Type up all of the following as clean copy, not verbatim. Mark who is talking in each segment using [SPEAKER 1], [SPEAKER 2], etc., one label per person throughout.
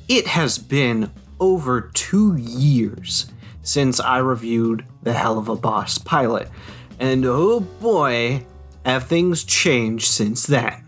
[SPEAKER 1] It has been over 2 years since I reviewed the Helluva Boss pilot, and oh boy, have things changed since then.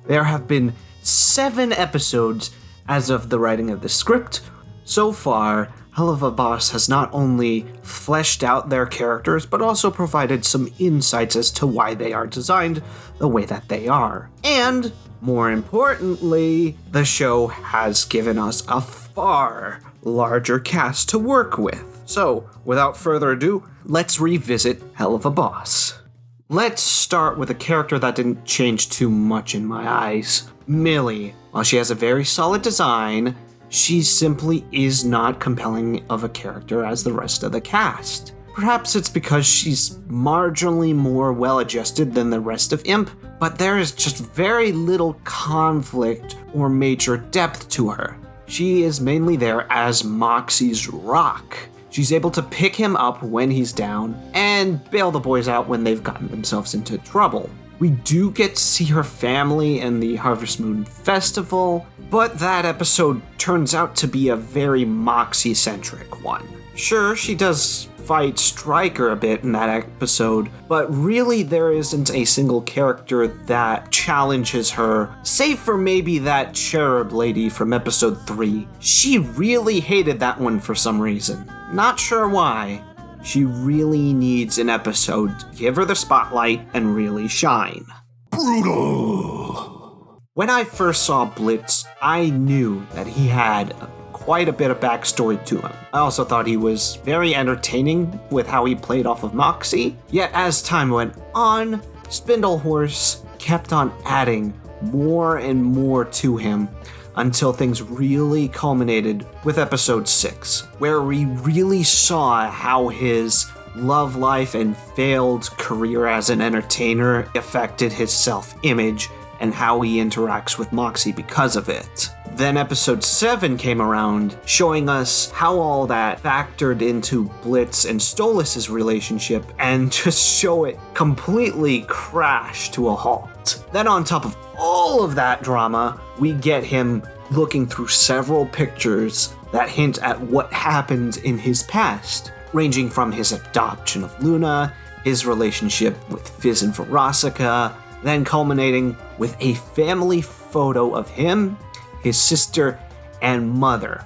[SPEAKER 1] There have been 7 episodes as of the writing of the script. So far, Helluva Boss has not only fleshed out their characters, but also provided some insights as to why they are designed the way that they are. And, more importantly, the show has given us a far larger cast to work with. So, without further ado, let's revisit Helluva Boss. Let's start with a character that didn't change too much in my eyes. Millie. While she has a very solid design, she simply is not compelling of a character as the rest of the cast. Perhaps it's because she's marginally more well-adjusted than the rest of Imp, but there is just very little conflict or major depth to her. She is mainly there as Moxie's rock. She's able to pick him up when he's down and bail the boys out when they've gotten themselves into trouble. We do get to see her family in the Harvest Moon Festival, but that episode turns out to be a very Moxie-centric one. Sure, she does fight Stryker a bit in that episode, but really there isn't a single character that challenges her, save for maybe that cherub lady from episode 3. She really hated that one for some reason. Not sure why. She really needs an episode to give her the spotlight and really shine.
[SPEAKER 2] Brutal!
[SPEAKER 1] When I first saw Blitz, I knew that he had quite a bit of backstory to him. I also thought he was very entertaining with how he played off of Moxie. Yet as time went on, Spindlehorse kept on adding more and more to him until things really culminated with episode 6, where we really saw how his love life and failed career as an entertainer affected his self-image and how he interacts with Moxie because of it. Then episode 7 came around, showing us how all that factored into Blitz and Stolas' relationship, and just show it completely crash to a halt. Then on top of all of that drama, we get him looking through several pictures that hint at what happened in his past, ranging from his adoption of Luna, his relationship with Fizz and Verosica, then culminating with a family photo of him, his sister, and mother.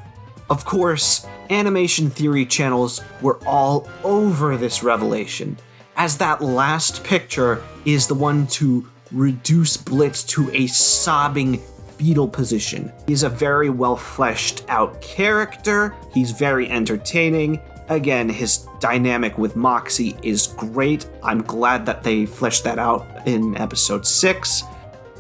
[SPEAKER 1] Of course, animation theory channels were all over this revelation, as that last picture is the one to reduce Blitz to a sobbing fetal position. He's a very well fleshed out character, he's very entertaining. Again, his dynamic with Moxie is great. I'm glad that they fleshed that out in episode 6.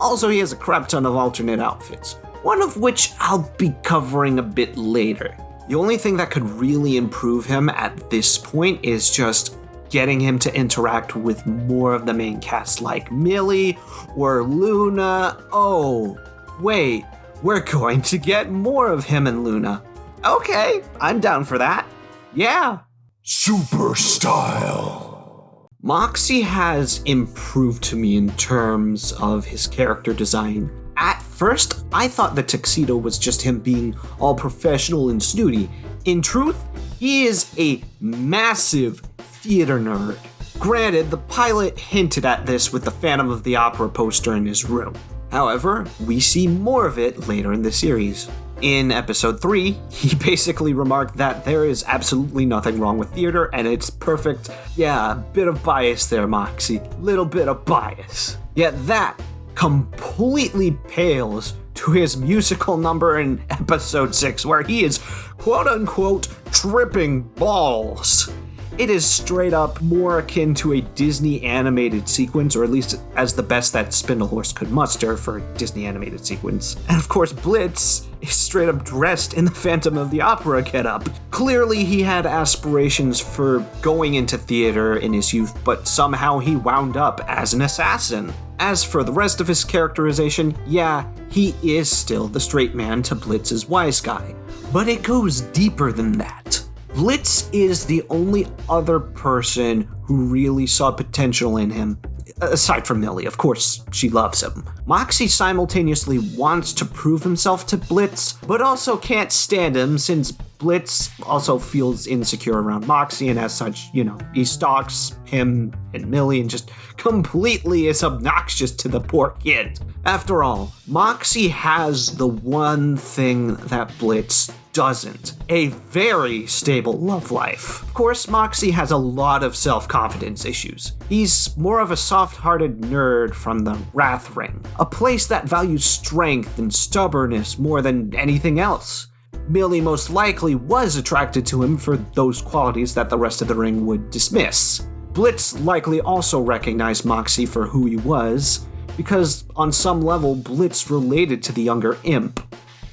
[SPEAKER 1] Also, he has a crap ton of alternate outfits, one of which I'll be covering a bit later. The only thing that could really improve him at this point is just getting him to interact with more of the main cast like Millie or Luna. Oh, wait, we're going to get more of him and Luna. Okay, I'm down for that. Yeah.
[SPEAKER 2] Super style.
[SPEAKER 1] Moxie has improved to me in terms of his character design. At first, I thought the tuxedo was just him being all professional and snooty. In truth, he is a massive theater nerd. Granted, the pilot hinted at this with the Phantom of the Opera poster in his room. However, we see more of it later in the series. In episode 3, he basically remarked that there is absolutely nothing wrong with theater and it's perfect. Yeah, a bit of bias there, Moxie. Little bit of bias. Yet that completely pales to his musical number in episode 6, where he is quote-unquote tripping balls. It is straight up more akin to a Disney animated sequence, or at least as the best that Spindlehorse could muster for a Disney animated sequence. And of course, Blitz is straight up dressed in the Phantom of the Opera getup. Clearly, he had aspirations for going into theater in his youth, but somehow he wound up as an assassin. As for the rest of his characterization, yeah, he is still the straight man to Blitz's wise guy, but it goes deeper than that. Blitz is the only other person who really saw potential in him. Aside from Millie, of course, she loves him. Moxie simultaneously wants to prove himself to Blitz, but also can't stand him since Blitz also feels insecure around Moxie, and as such, he stalks him and Millie and just completely is obnoxious to the poor kid. After all, Moxie has the one thing that Blitz doesn't: a very stable love life. Of course, Moxie has a lot of self-confidence issues. He's more of a soft-hearted nerd from the Wrath Ring, a place that values strength and stubbornness more than anything else. Millie most likely was attracted to him for those qualities that the rest of the ring would dismiss. Blitz likely also recognized Moxie for who he was, because on some level, Blitz related to the younger imp.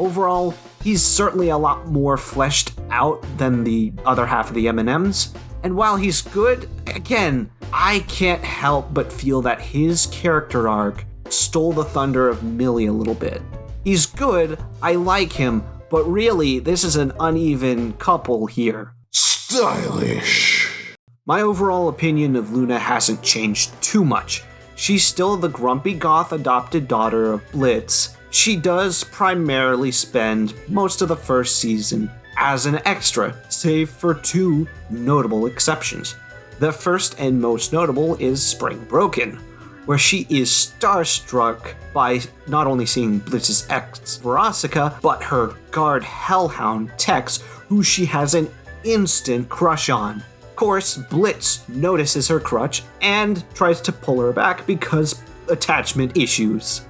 [SPEAKER 1] Overall, he's certainly a lot more fleshed out than the other half of the M&Ms, and while he's good, again, I can't help but feel that his character arc stole the thunder of Millie a little bit. He's good, I like him, but really, this is an uneven couple here.
[SPEAKER 2] Stylish.
[SPEAKER 1] My overall opinion of Luna hasn't changed too much. She's still the grumpy goth adopted daughter of Blitz. She does primarily spend most of the first season as an extra, save for two notable exceptions. The first and most notable is Spring Broken, where she is starstruck by not only seeing Blitz's ex Veronica, but her guard hellhound Tex, who she has an instant crush on. Of course, Blitz notices her crutch and tries to pull her back because attachment issues.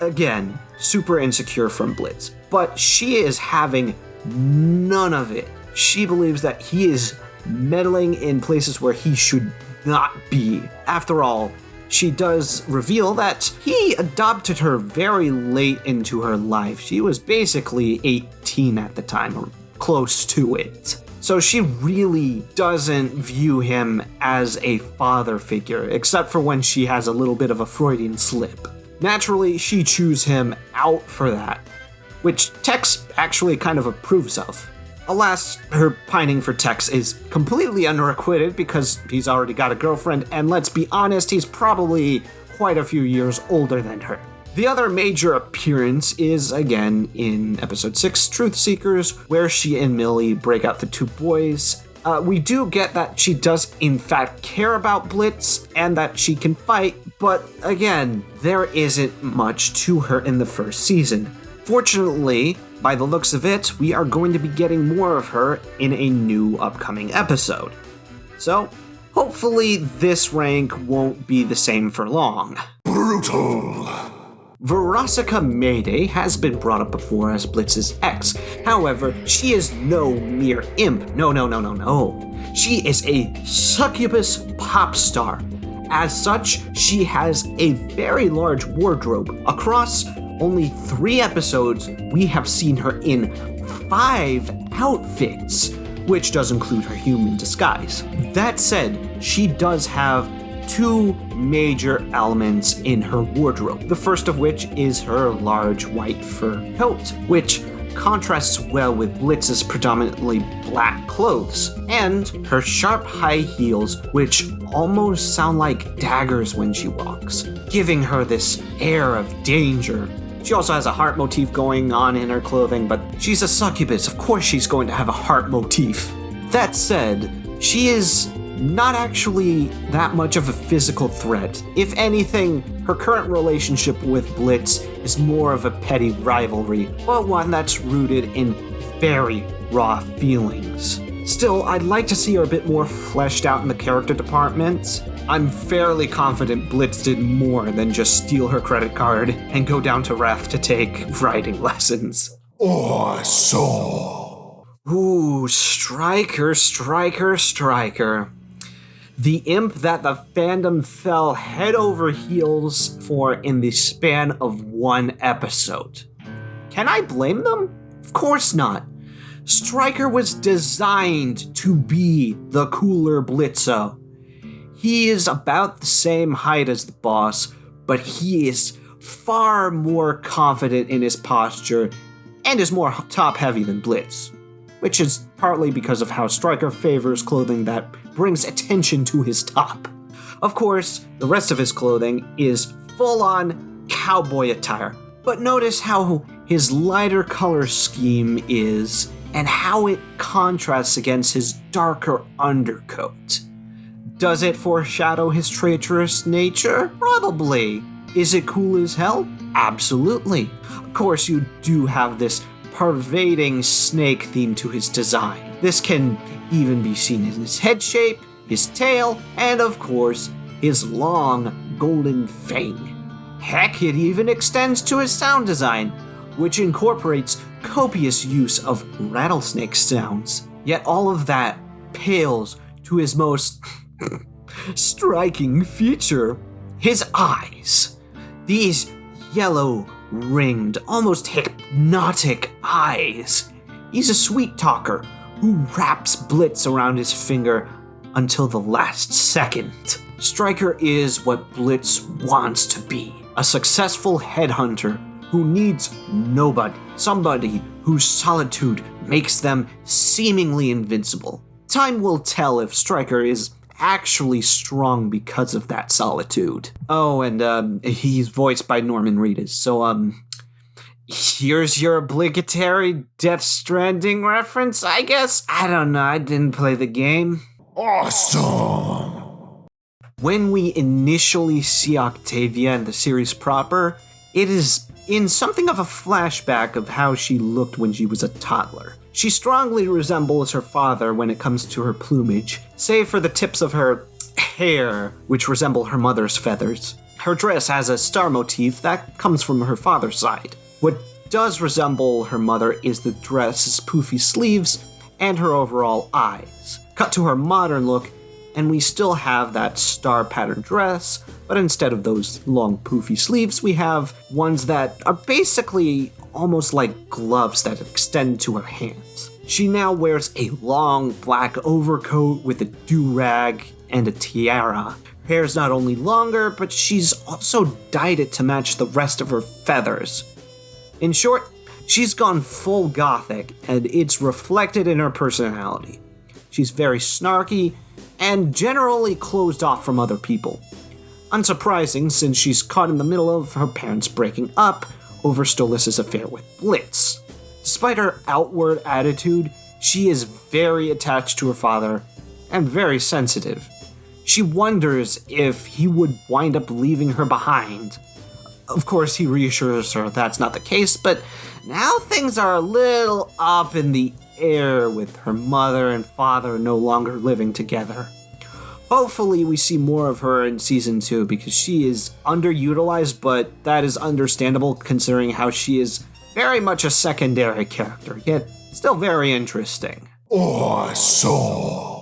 [SPEAKER 1] Again, super insecure from Blitz, but she is having none of it. She believes that he is meddling in places where he should not be. After all, she does reveal that he adopted her very late into her life. She was basically 18 at the time, or close to it. So she really doesn't view him as a father figure, except for when she has a little bit of a Freudian slip. Naturally, she chews him out for that, which Tex actually kind of approves of. Alas, her pining for Tex is completely unrequited because he's already got a girlfriend, and let's be honest, he's probably quite a few years older than her. The other major appearance is, again, in episode 6, Truth Seekers, where she and Millie break out the two boys. We do get that she does in fact care about Blitz and that she can fight, but again, there isn't much to her in the first season. Fortunately, by the looks of it, we are going to be getting more of her in a new upcoming episode. So, hopefully this rank won't be the same for long.
[SPEAKER 2] Brutal.
[SPEAKER 1] Veronica Mayday has been brought up before as Blitz's ex. However, she is no mere imp. No. She is a succubus pop star. As such, she has a very large wardrobe. Across only 3 episodes, we have seen her in 5 outfits, which does include her human disguise. That said, she does have 2 major elements in her wardrobe, the first of which is her large white fur coat, which contrasts well with Blitz's predominantly black clothes, and her sharp high heels, which almost sound like daggers when she walks, giving her this air of danger. She also has a heart motif going on in her clothing, but she's a succubus, of course she's going to have a heart motif. That said, she is not actually that much of a physical threat. If anything, her current relationship with Blitz is more of a petty rivalry, but one that's rooted in very raw feelings. Still, I'd like to see her a bit more fleshed out in the character department. I'm fairly confident Blitz did more than just steal her credit card and go down to Ref to take writing lessons.
[SPEAKER 2] Awesome.
[SPEAKER 1] Ooh, Striker. The imp that the fandom fell head over heels for in the span of 1 episode. Can I blame them? Of course not. Striker was designed to be the cooler Blitzo. He is about the same height as the boss, but he is far more confident in his posture and is more top-heavy than Blitz, which is partly because of how Striker favors clothing that brings attention to his top. Of course, the rest of his clothing is full-on cowboy attire. But notice how his lighter color scheme is and how it contrasts against his darker undercoat. Does it foreshadow his traitorous nature? Probably. Is it cool as hell? Absolutely. Of course, you do have this pervading snake theme to his design. This can even be seen in his head shape, his tail, and of course, his long golden fang. Heck, it even extends to his sound design, which incorporates copious use of rattlesnake sounds. Yet all of that pales to his most striking feature, his eyes. These yellow, ringed, almost hypnotic eyes. He's a sweet talker who wraps Blitz around his finger until the last second. Stryker is what Blitz wants to be. A successful headhunter who needs nobody. Somebody whose solitude makes them seemingly invincible. Time will tell if Stryker is actually strong because of that solitude. Oh, and he's voiced by Norman Reedus. So, here's your obligatory Death Stranding reference, I guess? I don't know, I didn't play the game.
[SPEAKER 2] Awesome!
[SPEAKER 1] When we initially see Octavia in the series proper, it is in something of a flashback of how she looked when she was a toddler. She strongly resembles her father when it comes to her plumage, save for the tips of her hair, which resemble her mother's feathers. Her dress has a star motif that comes from her father's side. What does resemble her mother is the dress's poofy sleeves and her overall eyes. Cut to her modern look, and we still have that star pattern dress, but instead of those long poofy sleeves, we have ones that are basically almost like gloves that extend to her hands. She now wears a long black overcoat with a do-rag and a tiara. Her hair's not only longer, but she's also dyed it to match the rest of her feathers. In short, she's gone full gothic, and it's reflected in her personality. She's very snarky and generally closed off from other people. Unsurprising, since she's caught in the middle of her parents breaking up over Stolas' affair with Blitz. Despite her outward attitude, she is very attached to her father and very sensitive. She wonders if he would wind up leaving her behind. Of course, he reassures her that's not the case, but now things are a little up in the air with her mother and father no longer living together. Hopefully we see more of her in season 2 because she is underutilized, but that is understandable considering how she is very much a secondary character, yet still very interesting.
[SPEAKER 2] Awesome!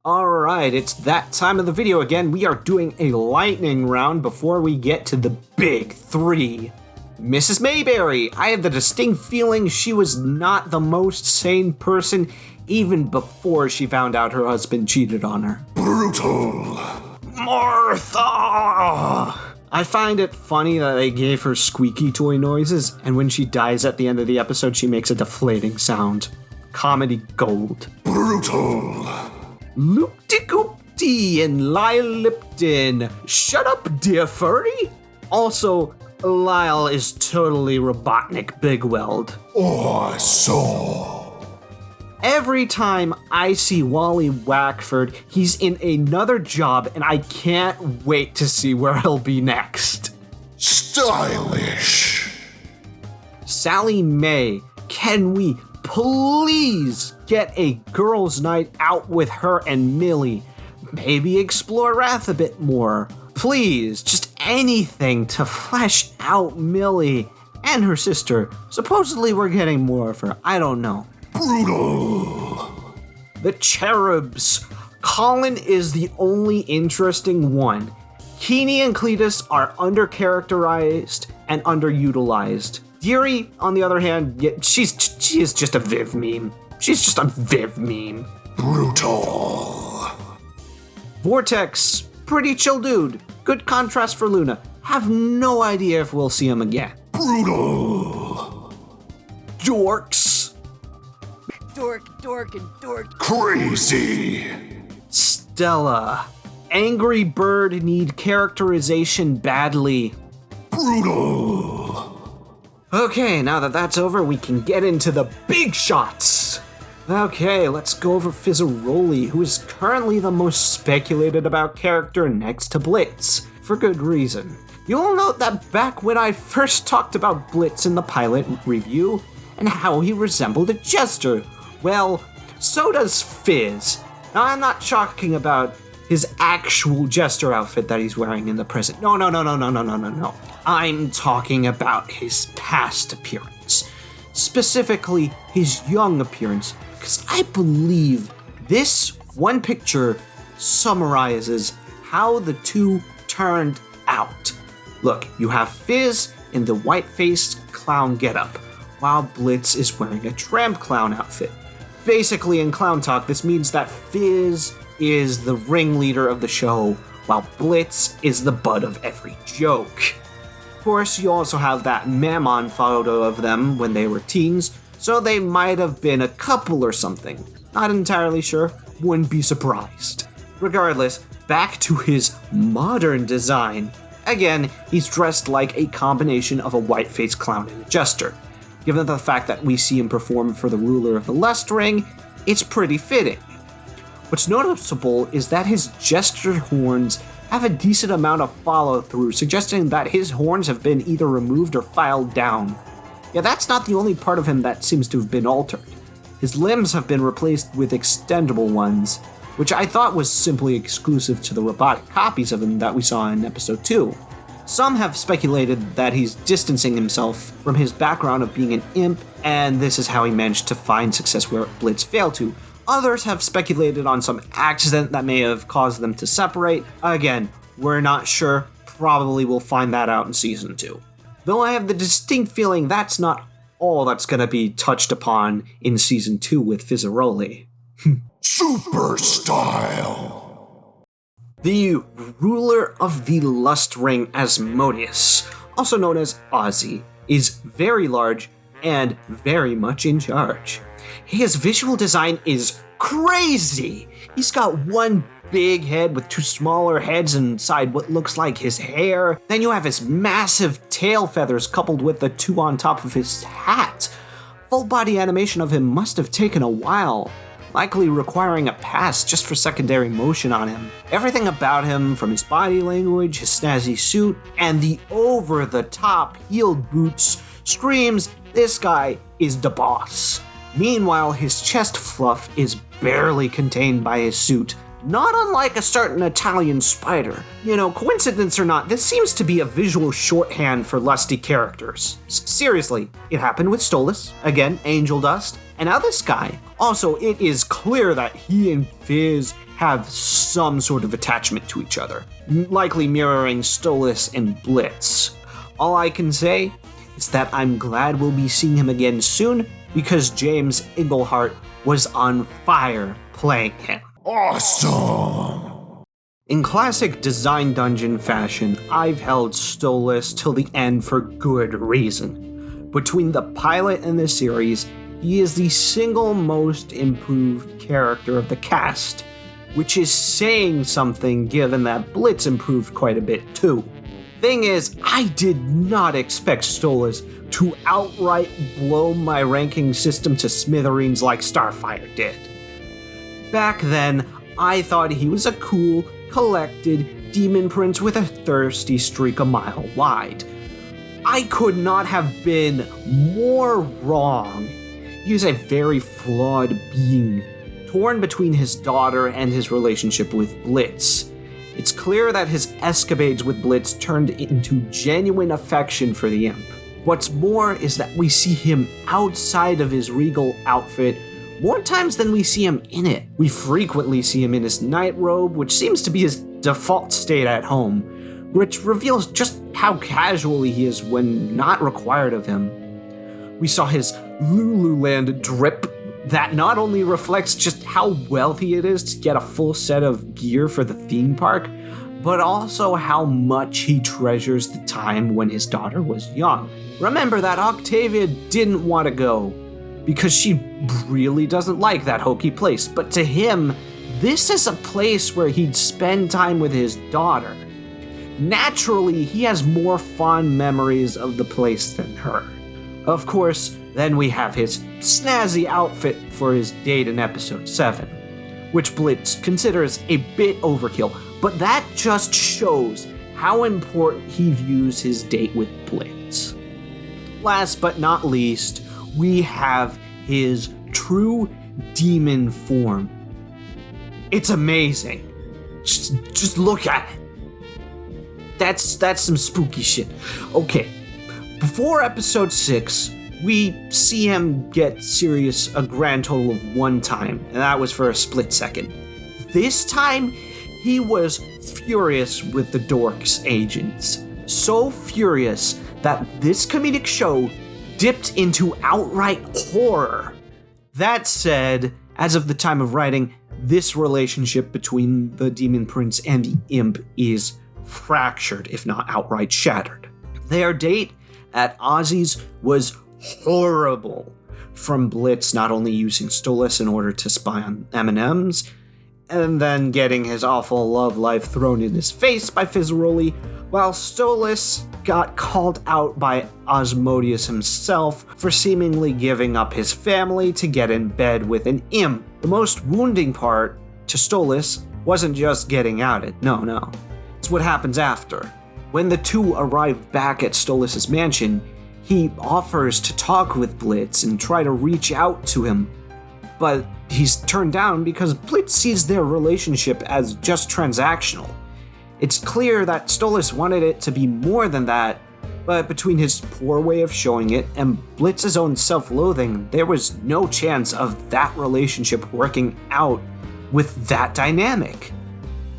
[SPEAKER 1] Alright, it's that time of the video again. We are doing a lightning round before we get to the big 3. Mrs. Mayberry, I have the distinct feeling she was not the most sane person even before she found out her husband cheated on her.
[SPEAKER 2] Brutal!
[SPEAKER 1] Martha! I find it funny that they gave her squeaky toy noises, and when she dies at the end of the episode, she makes a deflating sound. Comedy gold.
[SPEAKER 2] Brutal!
[SPEAKER 1] Loop-de-goop-dee and Lyle Lipton. Shut up, dear furry! Also, Lyle is totally Robotnik Bigweld.
[SPEAKER 2] Awesome!
[SPEAKER 1] Every time I see Wally Wackford, he's in another job, and I can't wait to see where he'll be next.
[SPEAKER 2] Stylish!
[SPEAKER 1] Sally Mae, can we please get a girls' night out with her and Millie? Maybe explore Wrath a bit more. Please, just anything to flesh out Millie and her sister. Supposedly we're getting more of her, I don't know.
[SPEAKER 2] Brutal!
[SPEAKER 1] The Cherubs. Colin is the only interesting one. Keeney and Cletus are undercharacterized and underutilized. Deary, on the other hand, she is just a Viv meme. She's just a Viv meme.
[SPEAKER 2] Brutal!
[SPEAKER 1] Vortex, pretty chill dude. Good contrast for Luna. Have no idea if we'll see him again.
[SPEAKER 2] Brutal!
[SPEAKER 1] Dorks.
[SPEAKER 3] Dork.
[SPEAKER 2] Crazy!
[SPEAKER 1] Stella. Angry Bird need characterization badly.
[SPEAKER 2] Brutal.
[SPEAKER 1] Okay, now that that's over, we can get into the big shots. Okay, let's go over Fizzeroli, who is currently the most speculated about character next to Blitz, for good reason. You'll note that back when I first talked about Blitz in the pilot review, and how he resembled a jester, well, so does Fizz. Now, I'm not talking about his actual jester outfit that he's wearing in the present. No. I'm talking about his past appearance. Specifically, his young appearance. Because I believe this one picture summarizes how the two turned out. Look, you have Fizz in the white-faced clown getup, while Blitz is wearing a tramp clown outfit. Basically, in clown talk, this means that Fizz is the ringleader of the show, while Blitz is the butt of every joke. Of course, you also have that Mammon photo of them when they were teens, so they might have been a couple or something. Not entirely sure, wouldn't be surprised. Regardless, back to his modern design. Again, he's dressed like a combination of a white-faced clown and a jester. Given the fact that we see him perform for the ruler of the Lust Ring, it's pretty fitting. What's noticeable is that his jester horns have a decent amount of follow-through, suggesting that his horns have been either removed or filed down. Yeah, that's not the only part of him that seems to have been altered. His limbs have been replaced with extendable ones, which I thought was simply exclusive to the robotic copies of him that we saw in episode 2. Some have speculated that he's distancing himself from his background of being an imp, and this is how he managed to find success where Blitz failed to. Others have speculated on some accident that may have caused them to separate. Again, we're not sure. Probably we'll find that out in Season 2. Though I have the distinct feeling that's not all that's going to be touched upon in Season 2 with Fizzeroli.
[SPEAKER 2] Super style.
[SPEAKER 1] The ruler of the Lust Ring, Asmodius, also known as Ozzy, is very large and very much in charge. His visual design is crazy. He's got one big head with two smaller heads inside what looks like his hair. Then you have his massive tail feathers coupled with the two on top of his hat. Full body animation of him must have taken a while, likely requiring a pass just for secondary motion on him. Everything about him, from his body language, his snazzy suit, and the over-the-top heeled boots, screams this guy is the boss. Meanwhile, his chest fluff is barely contained by his suit, not unlike a certain Italian spider. You know, coincidence or not, this seems to be a visual shorthand for lusty characters. Seriously, it happened with Stolas, again, Angel Dust, and now this guy. Also, it is clear that he and Fizz have some sort of attachment to each other, likely mirroring Stolas and Blitz. All I can say is that I'm glad we'll be seeing him again soon, because James Iglehart was on fire playing him.
[SPEAKER 2] Awesome.
[SPEAKER 1] In classic Design Dungeon fashion, I've held Stolas till the end for good reason. Between the pilot and the series, he is the single most improved character of the cast, which is saying something given that Blitz improved quite a bit too. Thing is, I did not expect Stolas to outright blow my ranking system to smithereens like Starfire did. Back then, I thought he was a cool, collected demon prince with a thirsty streak a mile wide. I could not have been more wrong. He is a very flawed being, torn between his daughter and his relationship with Blitz. It's clear that his escapades with Blitz turned into genuine affection for the imp. What's more is that we see him outside of his regal outfit more times than we see him in it. We frequently see him in his night robe, which seems to be his default state at home, which reveals just how casually he is when not required of him. We saw his Lululand drip that not only reflects just how wealthy it is to get a full set of gear for the theme park, but also how much he treasures the time when his daughter was young. Remember that Octavia didn't want to go because she really doesn't like that hokey place, but to him, this is a place where he'd spend time with his daughter. Naturally, he has more fond memories of the place than her. Of course, then we have his snazzy outfit for his date in episode 7, which Blitz considers a bit overkill, but that just shows how important he views his date with Blitz. Last but not least, we have his true demon form. It's amazing. Just look at it. That's some spooky shit. Okay, before episode 6, we see him get serious a grand total of 1 time, and that was for a split second. This time, he was furious with the Dorks agents. So furious that this comedic show dipped into outright horror. That said, as of the time of writing, this relationship between the Demon Prince and the Imp is fractured, if not outright shattered. Their date at Ozzy's was horrible, from Blitz not only using Stolas in order to spy on M&Ms, and then getting his awful love life thrown in his face by Fizzeroli, while Stolas got called out by Asmodius himself for seemingly giving up his family to get in bed with an imp. The most wounding part to Stolas wasn't just getting outed, no. It's what happens after. When the two arrive back at Stolas' mansion, he offers to talk with Blitz and try to reach out to him, but he's turned down because Blitz sees their relationship as just transactional. It's clear that Stolas wanted it to be more than that, but between his poor way of showing it and Blitz's own self-loathing, there was no chance of that relationship working out with that dynamic.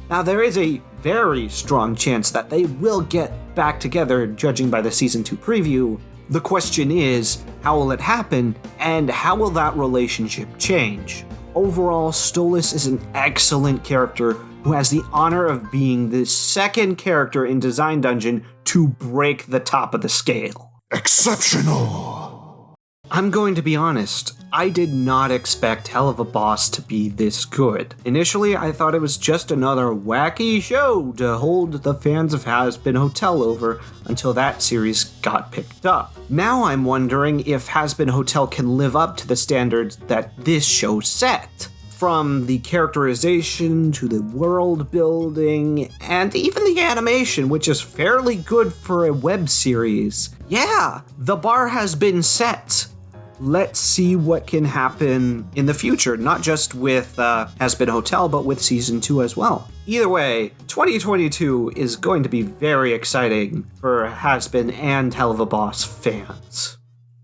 [SPEAKER 1] Now, there is a very strong chance that they will get back together, judging by the Season 2 preview. The question is, how will it happen, and how will that relationship change? Overall, Stolas is an excellent character who has the honor of being the second character in Design Dungeon to break the top of the scale.
[SPEAKER 2] Exceptional!
[SPEAKER 1] I'm going to be honest, I did not expect Helluva Boss to be this good. Initially, I thought it was just another wacky show to hold the fans of Has-Been Hotel over until that series got picked up. Now I'm wondering if Has-Been Hotel can live up to the standards that this show set. From the characterization to the world building, and even the animation, which is fairly good for a web series. Yeah, the bar has been set. Let's see what can happen in the future, not just with Has-Been Hotel, but with Season 2 as well. Either way, 2022 is going to be very exciting for Has-Been and Helluva Boss fans.